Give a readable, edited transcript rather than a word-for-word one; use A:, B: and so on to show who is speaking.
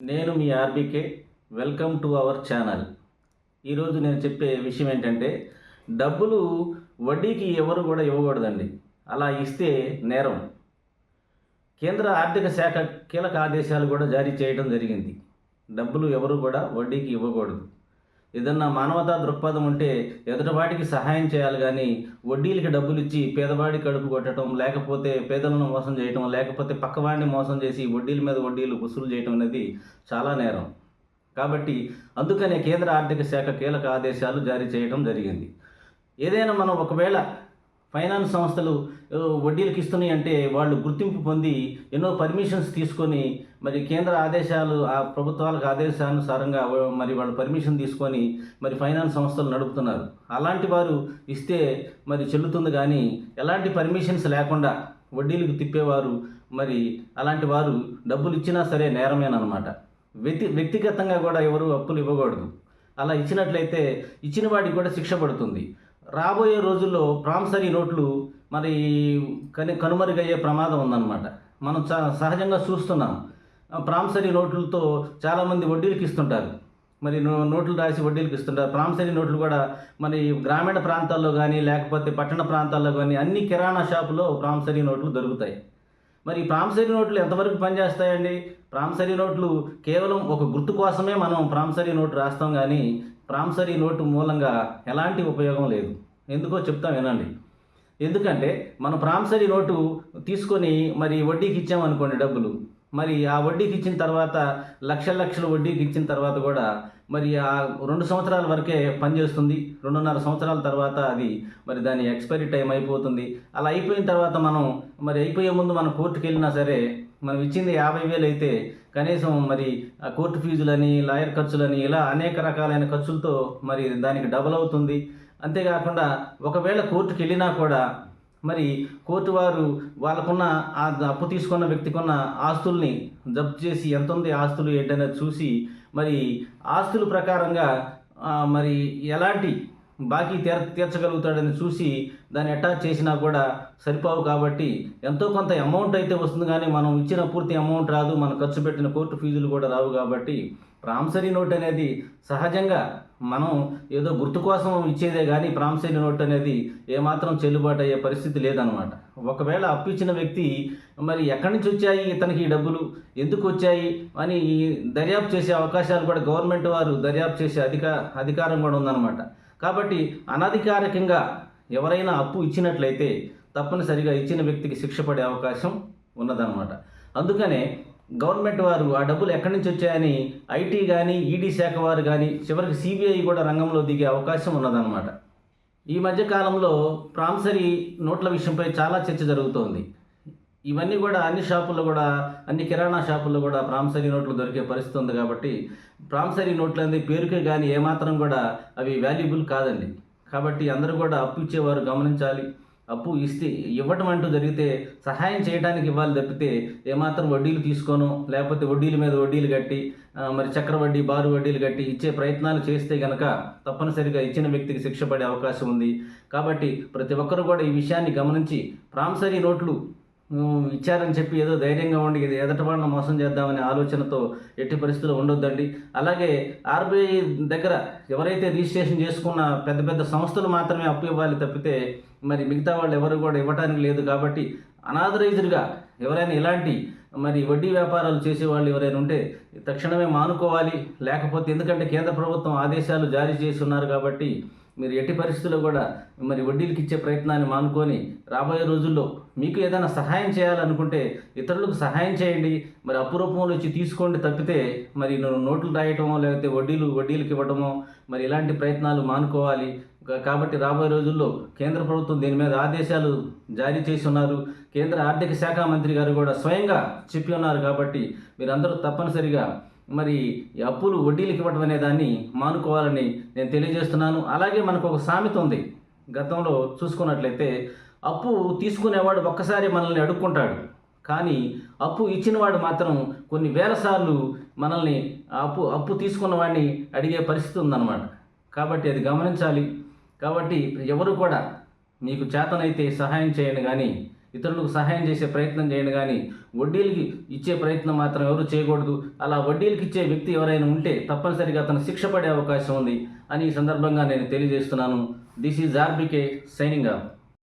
A: నేను మీ RBK. Welcome to our channel. ఈరోజు నేను చెప్పే విషయం ఏంటంటే, డబ్బులు వడ్డీకి ఎవరు కూడా ఇవ్వకూడదండి. అలా ఇస్తే నేరం. కేంద్ర ఆర్థిక శాఖ కీలక ఆదేశాలు కూడా జారీ చేయడం జరిగింది. డబ్బులు ఎవరు కూడా వడ్డీకి ఇవ్వకూడదు. ఏదన్నా మానవతా దృక్పథం ఉంటే ఎదుటివాడికి సహాయం చేయాలి కానీ వడ్డీలకి డబ్బులు ఇచ్చి పేదవాడి కడుపు కొట్టడం, లేకపోతే పేదలను మోసం చేయటం, లేకపోతే పక్కవాడిని మోసం చేసి వడ్డీల మీద వడ్డీలు వసూలు చేయటం అనేది చాలా నేరం. కాబట్టి అందుకనే కేంద్ర ఆర్థిక శాఖ కీలక ఆదేశాలు జారీ చేయడం జరిగింది. ఏదైనా మనం ఒకవేళ ఫైనాన్స్ సంస్థలు వడ్డీలకు ఇస్తున్నాయి అంటే వాళ్ళు గుర్తింపు పొంది ఎన్నో పర్మిషన్స్ తీసుకొని మరి కేంద్ర ఆదేశాలు ఆ ప్రభుత్వాలకు ఆదేశానుసారంగా మరి వాళ్ళు పర్మిషన్ తీసుకొని మరి ఫైనాన్స్ సంస్థలు నడుపుతున్నారు. అలాంటి వారు ఇస్తే మరి చెల్లుతుంది కానీ ఎలాంటి పర్మిషన్స్ లేకుండా వడ్డీలకు తిప్పేవారు మరి అలాంటి వారు డబ్బులు ఇచ్చినా సరే నేరమేనమాట. వ్యక్తిగతంగా కూడా ఎవరు అప్పులు ఇవ్వకూడదు. అలా ఇచ్చినట్లయితే ఇచ్చిన వాడికి కూడా శిక్ష పడుతుంది. రాబోయే రోజుల్లో ప్రామిసరీ నోట్లు మరి కనుమరుగయ్యే ప్రమాదం ఉందన్నమాట. మనం సహజంగా చూస్తున్నాం. ప్రామిసరీ నోట్లతో చాలామంది వడ్డీలకు ఇస్తుంటారు. మరి నోట్లు రాసి వడ్డీలకు ఇస్తుంటారు. ప్రామిసరీ నోట్లు కూడా మరి గ్రామీణ ప్రాంతాల్లో కానీ లేకపోతే పట్టణ ప్రాంతాల్లో కానీ అన్ని కిరాణా షాపులో ప్రామిసరీ నోట్లు దొరుకుతాయి. మరి ప్రామిసరీ నోట్లు ఎంతవరకు పనిచేస్తాయండి? ప్రామిసరీ నోట్లు కేవలం ఒక గుర్తు కోసమే మనం ప్రామిసరీ నోటు రాస్తాం కానీ ప్రామిసరీ నోటు మూలంగా ఎలాంటి ఉపయోగం లేదు. ఎందుకో చెప్తాం వినండి. ఎందుకంటే మనం ప్రామిసరీ నోటు తీసుకొని మరి వడ్డీకి ఇచ్చామనుకోండి డబ్బులు, మరి ఆ వడ్డీకి ఇచ్చిన తర్వాత లక్షల వడ్డీకి ఇచ్చిన తర్వాత కూడా మరి ఆ 2 సంవత్సరాల వరకే పనిచేస్తుంది. 2.5 సంవత్సరాల తర్వాత అది మరి దాని ఎక్స్పైరీ టైం అయిపోతుంది. అలా అయిపోయిన తర్వాత మనం మరి అయిపోయే ముందు మనం కోర్టుకు వెళ్ళినా సరే మనం ఇచ్చింది 50,000 అయితే కనీసం మరి ఆ కోర్టు ఫీజులని, లాయర్ ఖర్చులని ఇలా అనేక రకాలైన ఖర్చులతో మరి దానికి డబల్ అవుతుంది. అంతేకాకుండా ఒకవేళ కోర్టుకు వెళ్ళినా కూడా మరి కోర్టు వారు వాళ్ళకున్న ఆ అప్పు తీసుకున్న వ్యక్తికున్న ఆస్తుల్ని జప్తు చేసి ఎంత ఉంది ఆస్తులు ఏంటనేది చూసి మరి ఆస్తుల ప్రకారంగా మరి ఎలాంటి బాకీ తీర్చగలుగుతాడని చూసి దాన్ని అటాచ్ చేసినా కూడా సరిపోవు. కాబట్టి ఎంతో కొంత అమౌంట్ అయితే వస్తుంది కానీ మనం ఇచ్చిన పూర్తి అమౌంట్ రాదు, మనం ఖర్చు పెట్టిన కోర్టు ఫీజులు కూడా రావు. కాబట్టి ప్రామిసరీ నోట్ అనేది సహజంగా మనం ఏదో గుర్తు కోసం ఇచ్చేదే కానీ ప్రామిసరీ నోట్ అనేది ఏమాత్రం చెల్లుబాటు అయ్యే పరిస్థితి లేదనమాట. ఒకవేళ అప్పు ఇచ్చిన వ్యక్తి మరి ఎక్కడి నుంచి వచ్చాయి ఇతనికి ఈ డబ్బులు, ఎందుకు వచ్చాయి అని దర్యాప్తు చేసే అవకాశాలు కూడా గవర్నమెంట్ వారు దర్యాప్తు చేసే అధికారం కూడా ఉందన్నమాట. కాబట్టి అనధికారికంగా ఎవరైనా అప్పు ఇచ్చినట్లయితే తప్పనిసరిగా ఇచ్చిన వ్యక్తికి శిక్ష పడే అవకాశం ఉన్నదన్నమాట. అందుకనే గవర్నమెంట్ వారు ఆ డబ్బులు ఎక్కడి నుంచి వచ్చాయని ఐటీ కానీ ఈడీ శాఖ వారు కానీ చివరికి సిబిఐ కూడా రంగంలో దిగే అవకాశం ఉన్నదన్నమాట. ఈ మధ్య కాలంలో ప్రామిసరీ నోట్ల విషయంపై చాలా చర్చ జరుగుతోంది. ఇవన్నీ కూడా అన్ని షాపుల్లో కూడా అన్ని కిరాణా షాపుల్లో కూడా ప్రామిసరీ నోట్లు దొరికే పరిస్థితి ఉంది. కాబట్టి ప్రామిసరీ నోట్లు అనేది పేరుకే కానీ ఏమాత్రం కూడా అవి వాల్యుబుల్ కాదండి. కాబట్టి అందరూ కూడా అప్పు ఇచ్చేవారు గమనించాలి. అప్పు ఇవ్వటం అంటూ జరిగితే సహాయం చేయడానికి ఇవ్వాలి తప్పితే ఏమాత్రం వడ్డీలు తీసుకోను, లేకపోతే వడ్డీల మీద వడ్డీలు కట్టి మరి చక్రవడ్డీ బారు వడ్డీలు కట్టి ఇచ్చే ప్రయత్నాలు చేస్తే కనుక తప్పనిసరిగా ఇచ్చిన వ్యక్తికి శిక్ష పడే అవకాశం ఉంది. కాబట్టి ప్రతి ఒక్కరు కూడా ఈ విషయాన్ని గమనించి ప్రామిసరీ నోట్లు ఇచ్చారని చెప్పి ఏదో ధైర్యంగా ఉండి ఇది ఎదటి వాళ్ళని మోసం చేద్దామనే ఆలోచనతో ఎట్టి పరిస్థితుల్లో ఉండొద్దండి. అలాగే ఆర్బీఐ దగ్గర ఎవరైతే రిజిస్ట్రేషన్ చేసుకున్న పెద్ద పెద్ద సంస్థలు మాత్రమే అప్పు ఇవ్వాలి తప్పితే మరి మిగతా వాళ్ళు ఎవరు కూడా ఇవ్వడానికి లేదు. కాబట్టి అనాథరైజ్డ్గా ఎవరైనా ఇలాంటి మరి వడ్డీ వ్యాపారాలు చేసేవాళ్ళు ఎవరైనా ఉంటే తక్షణమే మానుకోవాలి. లేకపోతే ఎందుకంటే కేంద్ర ప్రభుత్వం ఆదేశాలు జారీ చేసి ఉన్నారు కాబట్టి మీరు ఎట్టి పరిస్థితుల్లో కూడా మరి వడ్డీలకు ఇచ్చే ప్రయత్నాన్ని మానుకొని రాబోయే రోజుల్లో మీకు ఏదైనా సహాయం చేయాలనుకుంటే ఇతరులకు సహాయం చేయండి. మరి అప్పు రూపంలో వచ్చి తీసుకోండి తప్పితే మరి నోట్లు రాయటమో లేకపోతే వడ్డీలకు ఇవ్వటమో మరి ఇలాంటి ప్రయత్నాలు మానుకోవాలి. కాబట్టి రాబోయే రోజుల్లో కేంద్ర ప్రభుత్వం దీని మీద ఆదేశాలు జారీ చేసి ఉన్నారు. కేంద్ర ఆర్థిక శాఖ మంత్రి గారు కూడా స్వయంగా చెప్పి ఉన్నారు. కాబట్టి మీరందరూ తప్పనిసరిగా మరి అప్పులు వడ్డీలకు ఇవ్వడం అనే దాన్ని మానుకోవాలని నేను తెలియజేస్తున్నాను. అలాగే మనకు ఒక సామెత ఉంది. గతంలో చూసుకున్నట్లయితే అప్పు తీసుకునేవాడు ఒక్కసారి మనల్ని అడుక్కుంటాడు, కానీ అప్పు ఇచ్చినవాడు మాత్రం కొన్ని వేల సార్లు మనల్ని అప్పు తీసుకున్న వాడిని అడిగే పరిస్థితి ఉందన్నమాట. కాబట్టి అది గమనించాలి. కాబట్టి ఎవరు కూడా మీకు చేతనైతే సహాయం చేయండి కానీ ఇతరులకు సహాయం చేసే ప్రయత్నం చేయండి, కానీ వడ్డీలకి ఇచ్చే ప్రయత్నం మాత్రం ఎవరు చేయకూడదు. అలా వడ్డీలకి ఇచ్చే వ్యక్తి ఎవరైనా ఉంటే తప్పనిసరిగా అతను శిక్ష పడే అవకాశం ఉంది అని ఈ సందర్భంగా నేను తెలియజేస్తున్నాను. This is RBK signing off.